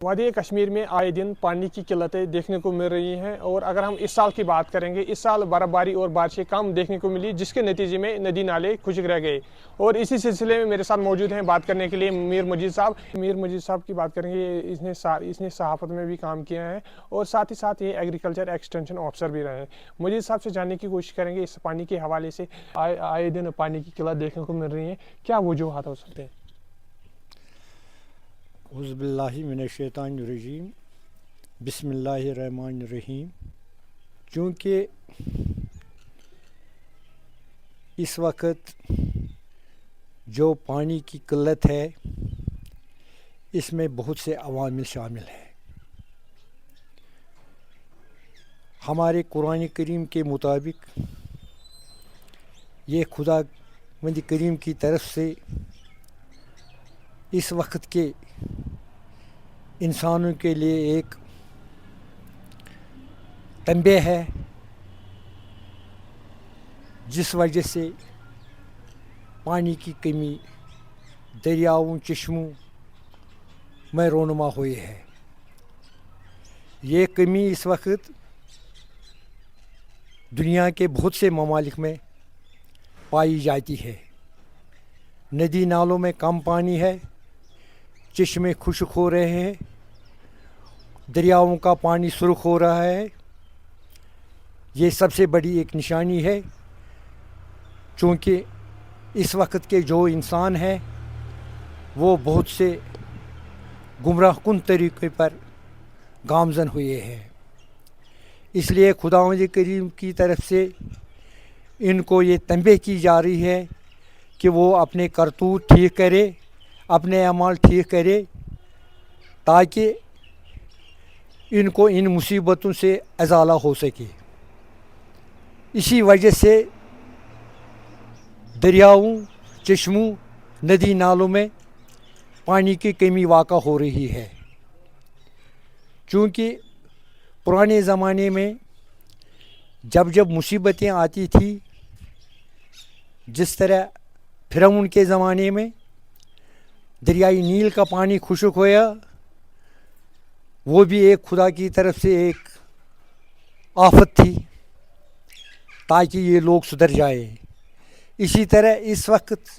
وادی کشمیر میں آئے دن پانی کی قلتیں دیکھنے کو مل رہی ہیں، اور اگر ہم اس سال کی بات کریں گے، اس سال برف باری اور بارشیں کم دیکھنے کو ملی، جس کے نتیجے میں ندی نالے خشک رہ گئے۔ اور اسی سلسلے میں میرے ساتھ موجود ہیں بات کرنے کے لیے میر مجید صاحب کی بات کریں گے۔ اس نے صحافت میں بھی کام کیا ہے اور ساتھ ہی ساتھ یہ ایگریکلچر ایکسٹینشن آفیسر بھی رہے ہیں۔ مجید صاحب سے جاننے کی کوشش کریں گے اس پانی کے حوالے سے آئے دن پانی کی قلت دیکھنے کو مل رہی ہیں، کیا وجوہات ہو سکتے ہیں؟ اعوذ باللہ من الشیطان الرجیم، بسم اللہ الرحمن الرحیم۔ چونکہ اس وقت جو پانی کی قلت ہے، اس میں بہت سے عوامل شامل ہیں۔ ہمارے قرآن کریم کے مطابق یہ خدا مند کریم کی طرف سے اس وقت کے انسانوں کے لیے ایک تنبیہ ہے، جس وجہ سے پانی کی کمی دریاؤں چشموں میں رونما ہوئی ہے۔ یہ کمی اس وقت دنیا کے بہت سے ممالک میں پائی جاتی ہے۔ ندی نالوں میں کم پانی ہے، چشمے خشک ہو رہے ہیں، دریاؤں کا پانی سرخ ہو رہا ہے۔ یہ سب سے بڑی ایک نشانی ہے، چونکہ اس وقت کے جو انسان ہیں وہ بہت سے گمراہ کن طریقے پر گامزن ہوئے ہیں۔ اس لیے خداوند کریم کی طرف سے ان کو یہ تنبیہ کی جا رہی ہے کہ وہ اپنے کرتوت ٹھیک کرے، اپنے اعمال ٹھیک کرے، تاکہ ان کو ان مصیبتوں سے ازالہ ہو سکے۔ اسی وجہ سے دریاؤں، چشموں، ندی نالوں میں پانی کی کمی واقع ہو رہی ہے۔ چونکہ پرانے زمانے میں جب مصیبتیں آتی تھیں، جس طرح فرعون کے زمانے میں دریائے نیل کا پانی خشک ہوا، وہ بھی ایک خدا کی طرف سے ایک آفت تھی تاکہ یہ لوگ سدھر جائیں۔ اسی طرح اس وقت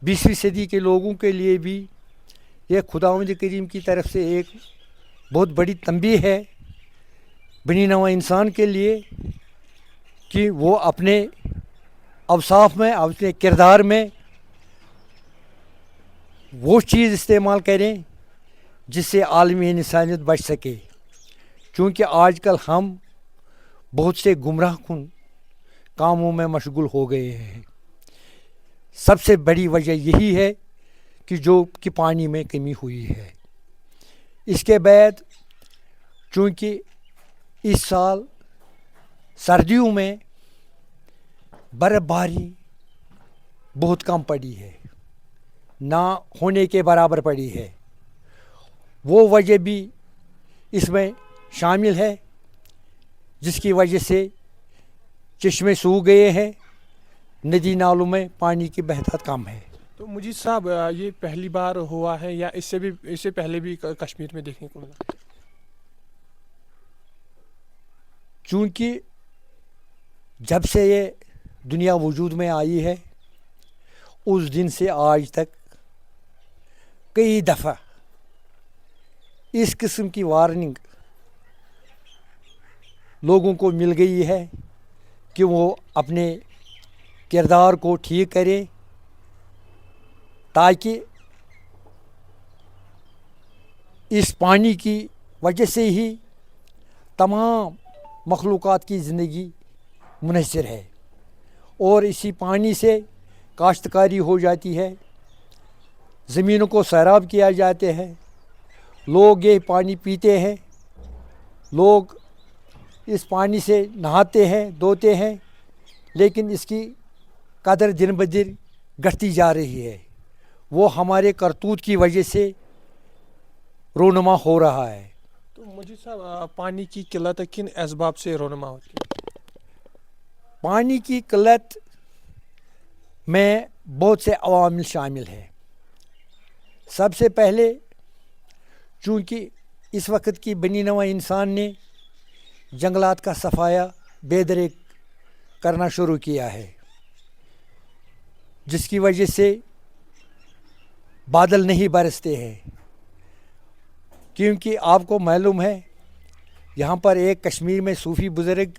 20ویں صدی کے لوگوں کے لیے بھی یہ خداوند کریم کی طرف سے ایک بہت بڑی تنبیہ ہے بنی نوع انسان کے لیے، کہ وہ اپنے اوصاف میں، اپنے کردار میں وہ چیز استعمال کریں جس سے عالمی انسانیت بچ سکے۔ چونکہ آج کل ہم بہت سے گمراہ کن کاموں میں مشغول ہو گئے ہیں۔ سب سے بڑی وجہ یہی ہے کہ پانی میں کمی ہوئی ہے۔ اس کے بعد چونکہ اس سال سردیوں میں برف باری بہت کم پڑی ہے، نہ ہونے کے برابر پڑی ہے، وہ وجہ بھی اس میں شامل ہے، جس کی وجہ سے چشمے سوکھ گئے ہیں، ندی نالوں میں پانی کی بہتات کم ہے۔ تو مجید صاحب، یہ پہلی بار ہوا ہے یا اس سے پہلے بھی کشمیر میں دیکھنے کو ملا؟ چونکہ جب سے یہ دنیا وجود میں آئی ہے، اس دن سے آج تک کئی دفعہ اس قسم کی وارننگ لوگوں کو مل گئی ہے کہ وہ اپنے کردار کو ٹھیک کرے، تاکہ اس پانی کی وجہ سے ہی تمام مخلوقات کی زندگی منحصر ہے، اور اسی پانی سے کاشتکاری ہو جاتی ہے، زمینوں کو سیراب کیا جاتے ہیں، لوگ یہ پانی پیتے ہیں، لوگ اس پانی سے نہاتے ہیں، دھوتے ہیں، لیکن اس کی قدر دن بدن گھٹتی جا رہی ہے۔ وہ ہمارے کرتوت کی وجہ سے رونما ہو رہا ہے۔ تو مجید صاحب، پانی کی قلت کن اسباب سے رونما ہوتی ہے؟ پانی کی قلت میں بہت سے عوامل شامل ہیں۔ سب سے پہلے چونکہ इस वक्त की बनी नवा इंसान ने जंगलात का सफाया बेदरे करना शुरू किया है, जिसकी वजह से बादल नहीं बरसते हैं। क्योंकि आपको मालूम है यहाँ पर एक कश्मीर में सूफ़ी बुज़ुर्ग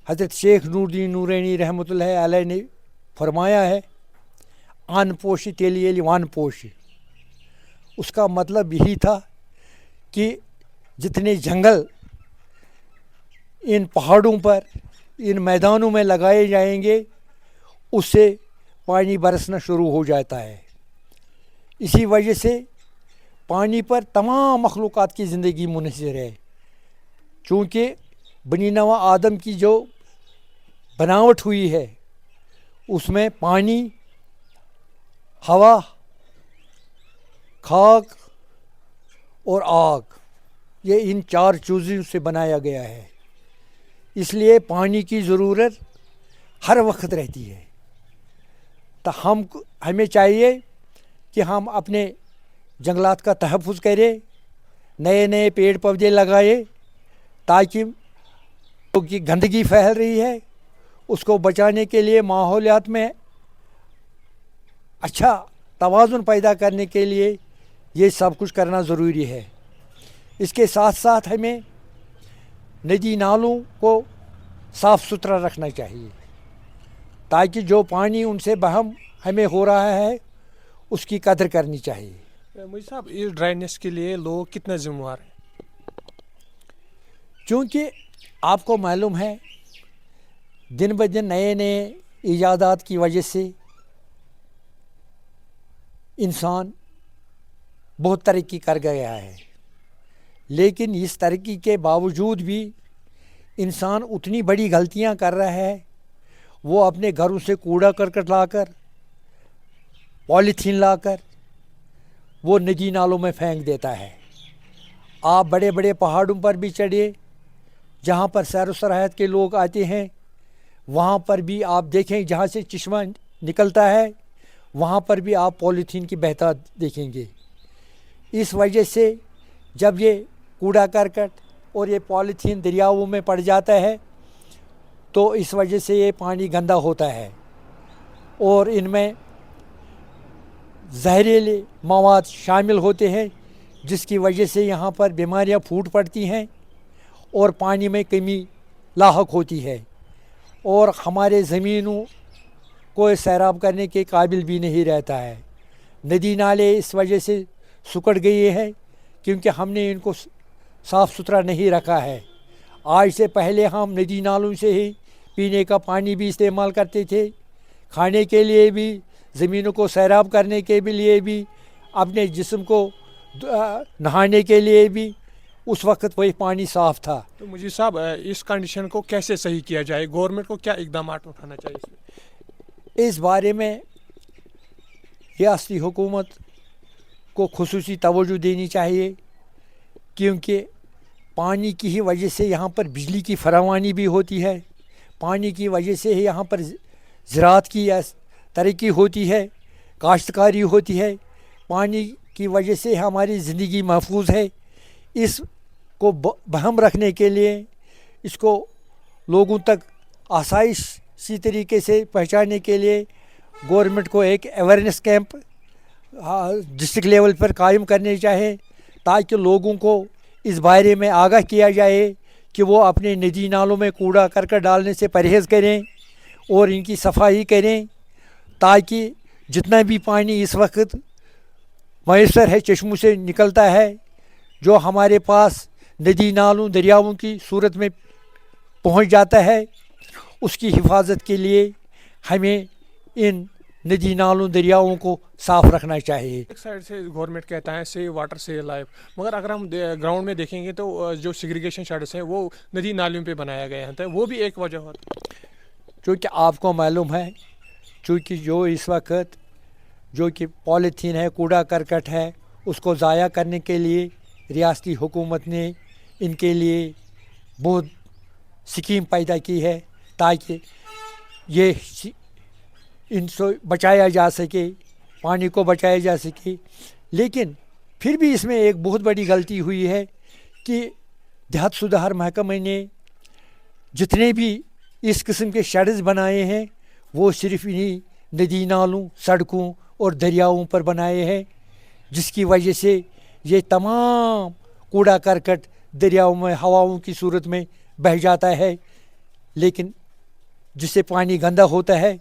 हज़रत शेख नूरुद्दीन नूरैनी रहमतुल्लाह अलैह ने फरमाया है, आन पोश तेली एली वान पोश। उसका मतलब यही था कि जितने जंगल इन पहाड़ों पर, इन मैदानों में लगाए जाएंगे, उससे पानी बरसना शुरू हो जाता है। इसी वजह से पानी पर तमाम मखलूक़ात की ज़िंदगी मुनहसर है। चूँकि बनी नवा आदम की जो बनावट हुई है उसमें पानी, हवा, खाक और आग, ये इन 4 चीज़ों से बनाया गया है। इसलिए पानी की ज़रूरत हर वक्त रहती है। तो हमें चाहिए कि हम अपने जंगलात का तहफ़्फ़ुज़ करें, नए नए पेड़ पौधे लगाए, ताकि की गंदगी फैल रही है उसको बचाने के लिए, माहौलियात में अच्छा तवाज़ुन पैदा करने के लिए ये सब कुछ करना ज़रूरी है। इसके साथ साथ हमें नदी नालों को साफ़ सुथरा रखना चाहिए, ताकि जो पानी उनसे बहम हमें हो रहा है उसकी कदर करनी चाहिए। मुझे साहब, इस ड्राइनेस के लिए लोग कितना जिम्मेवार हैं? क्योंकि आपको मालूम है दिन ब दिन नए नए ईजादात की वजह से इंसान बहुत तरक्की कर गया है, लेकिन इस तरक्की के बावजूद भी इंसान उतनी बड़ी गलतियां कर रहा है। वो अपने घरों से कूड़ा करकट लाकर, पॉलीथीन लाकर वो नदी नालों में फेंक देता है। आप बड़े बड़े पहाड़ों पर भी चढ़े, जहाँ पर सैर व सराहत के लोग आते हैं, वहाँ पर भी आप देखें जहाँ से चश्मा निकलता है वहाँ पर भी आप पॉलीथीन की बहता देखेंगे। इस वजह से जब ये कूड़ा करकट और ये पॉलीथीन दरियाओं में पड़ जाता है तो इस वजह से ये पानी गंदा होता है और इनमें जहरीले मवाद शामिल होते हैं, जिसकी वजह से यहाँ पर बीमारियाँ फूट पड़ती हैं और पानी में कमी लाहक होती है और हमारे ज़मीनों को सैराब करने के काबिल भी नहीं रहता है। नदी नाले इस वजह से सुकड़ गए हैं क्योंकि हमने इनको साफ़ सुथरा नहीं रखा है। आज से पहले हम नदी नालों से ही पीने का पानी भी इस्तेमाल करते थे, खाने के लिए भी, ज़मीनों को सैराब करने के लिए भी, अपने जिस्म को नहाने के लिए भी। उस वक्त वही पानी साफ़ था। तो मुझे साहब, इस कंडीशन को कैसे सही किया जाए? गवर्नमेंट को क्या इकदाम उठाना चाहिए इसमें? इस बारे में रियासती हुकूमत को खुसूसी तवज्जो देनी चाहिए, क्योंकि पानी की ही वजह से यहाँ पर बिजली की फरावानी भी होती है, पानी की वजह से ही यहाँ पर ज़राअत की तरक्की होती है, काश्तकारी होती है, पानी की वजह से हमारी ज़िंदगी महफूज है। इसको बहम रखने के लिए, इसको लोगों तक आसाइशी तरीके से पहुँचाने के लिए गवर्नमेंट को एक अवेयरनेस कैंप डिस्ट्रिक्ट लेवल पर कायम करने चाहिए, ताकि लोगों को इस बारे में आगाह किया जाए कि वो अपने नदी नालों में कूड़ा करकट डालने से परहेज़ करें और इनकी सफाई करें, ताकि जितना भी पानी इस वक्त मैसर है चश्मों से निकलता है, जो हमारे पास नदी नालों दरियाओं की सूरत में पहुंच जाता है, उसकी हिफाजत के लिए हमें इन नदी नालों दरियाओं को साफ़ रखना चाहिए। एक साइड से गवर्नमेंट कहता है सेव वाटर सेव लाइफ, मगर अगर हम ग्राउंड में देखेंगे तो जो सेग्रीगेशन शेड्स हैं वो नदी नालियों पे बनाया गया है, तो वो भी एक वजह होती है। चूँकि आपको मालूम है, चूँकि जो इस वक्त जो कि पॉलीथीन है, कूड़ा करकट है, उसको ज़ाया करने के लिए रियासती हुकूमत ने इनके लिए बहुत स्कीम पैदा की है, ताकि ये इनसे बचाया जा सके, पानी को बचाया जा सके। लेकिन फिर भी इसमें एक बहुत बड़ी गलती हुई है कि देहात सुधार महकमे ने जितने भी इस किस्म के शेड्स बनाए हैं वो सिर्फ इन्हीं नदी नालों, सड़कों और दरियाओं पर बनाए हैं, जिसकी वजह से ये तमाम कूड़ा करकट दरियाओं में हवाओं की सूरत में बह जाता है, लेकिन जिससे पानी गंदा होता है।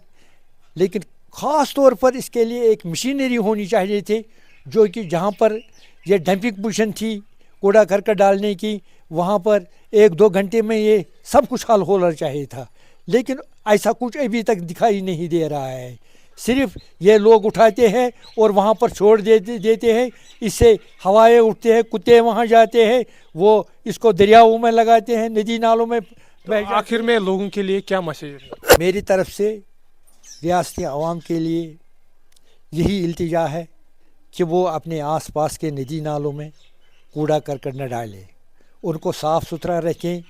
लेकिन ख़ास तौर पर इसके लिए एक मशीनरी होनी चाहिए थी, जो कि जहाँ पर ये डंपिंग पोजीशन थी कूड़ा करकट डालने की, वहाँ पर 1-2 घंटे में ये सब कुछ हल होना चाहिए था, लेकिन ऐसा कुछ अभी तक दिखाई नहीं दे रहा है। सिर्फ ये लोग उठाते हैं और वहाँ पर छोड़ देते हैं, इससे हवाएं उठते हैं, कुत्ते वहाँ जाते हैं, वो इसको दरियाओं में लगाते हैं, नदी नालों में तो आखिर में लोगों के लिए क्या मैसेज है? मेरी तरफ से रियासती अवाम के लिए यही इल्तिजा है कि वो अपने आसपास के नदी नालों में कूड़ा करकट न डालें, उनको साफ़ सुथरा रखें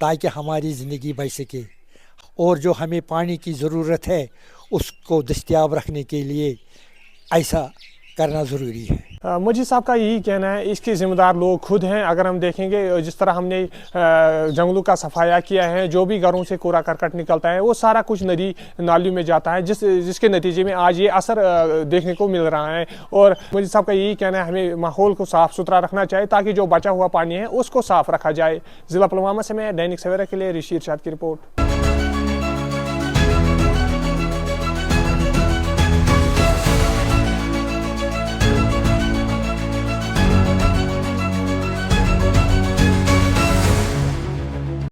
ताकि हमारी ज़िंदगी बच सके, और जो हमें पानी की ज़रूरत है उसको दस्तयाब रखने के लिए ऐसा करना ज़रूरी है। मुझी साहब का यही कहना है, इसके ज़िम्मेदार लोग खुद हैं। अगर हम देखेंगे जिस तरह हमने जंगलों का सफाया किया है, जो भी घरों से कूड़ा करकट निकलता है वो सारा कुछ नदी नालियों में जाता है, जिसके नतीजे में आज ये असर देखने को मिल रहा है। और मुझी साहब का यही कहना है, हमें माहौल को साफ़ सुथरा रखना चाहिए ताकि जो बचा हुआ पानी है उसको साफ़ रखा जाए। ज़िला पुलवामा से मैं दैनिक सवेरा के लिए ऋषि इरशाद की रिपोर्ट।